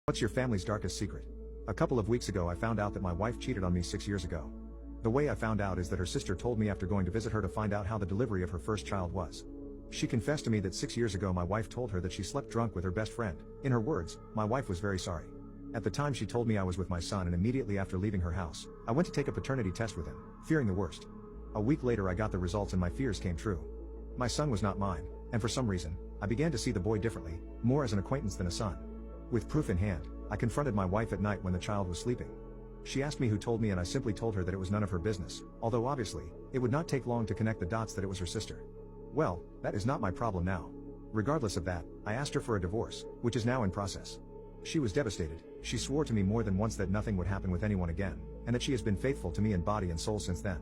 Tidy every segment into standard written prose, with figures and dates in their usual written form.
What's your family's darkest secret? A couple of weeks ago I found out that my wife cheated on me 6 years ago. The way I found out is that her sister told me after going to visit her to find out how the delivery of her first child was. She confessed to me that 6 years ago my wife told her that she slept drunk with her best friend. In her words, my wife was very sorry. At the time she told me I was with my son, and immediately after leaving her house, I went to take a paternity test with him, fearing the worst. A week later I got the results and my fears came true. My son was not mine, and for some reason, I began to see the boy differently, more as an acquaintance than a son. With proof in hand, I confronted my wife at night when the child was sleeping. She asked me who told me, and I simply told her that it was none of her business, although obviously, it would not take long to connect the dots that it was her sister. Well, that is not my problem now. Regardless of that, I asked her for a divorce, which is now in process. She was devastated. She swore to me more than once that nothing would happen with anyone again, and that she has been faithful to me in body and soul since then.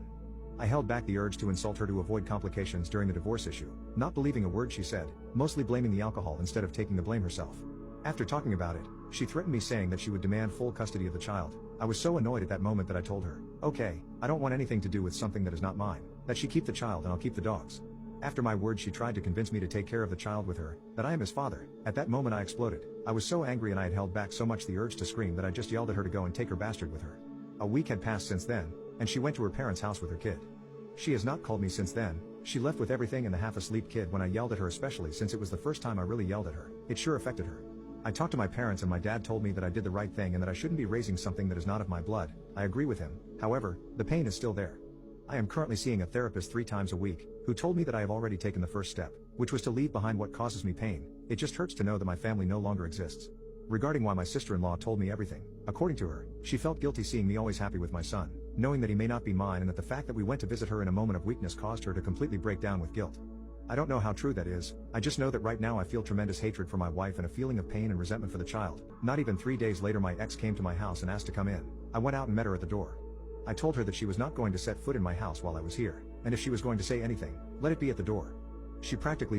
I held back the urge to insult her to avoid complications during the divorce issue, not believing a word she said, mostly blaming the alcohol instead of taking the blame herself. After talking about it, she threatened me, saying that she would demand full custody of the child. I was so annoyed at that moment that I told her, okay, I don't want anything to do with something that is not mine, that she keep the child and I'll keep the dogs. After my words, she tried to convince me to take care of the child with her, that I am his father. At that moment I exploded. I was so angry and I had held back so much the urge to scream that I just yelled at her to go and take her bastard with her. A week had passed since then, and she went to her parents' house with her kid. She has not called me since then. She left with everything and the half-asleep kid when I yelled at her, especially since it was the first time I really yelled at her. It sure affected her. I talked to my parents and my dad told me that I did the right thing and that I shouldn't be raising something that is not of my blood. I agree with him. However, the pain is still there. I am currently seeing a therapist 3 times a week, who told me that I have already taken the first step, which was to leave behind what causes me pain. It just hurts to know that my family no longer exists. Regarding why my sister-in-law told me everything, according to her, she felt guilty seeing me always happy with my son, knowing that he may not be mine, and that the fact that we went to visit her in a moment of weakness caused her to completely break down with guilt. I don't know how true that is. I just know that right now I feel tremendous hatred for my wife and a feeling of pain and resentment for the child. Not even 3 days later my ex came to my house and asked to come in. I went out and met her at the door. I told her that she was not going to set foot in my house while I was here, and if she was going to say anything, let it be at the door. She practically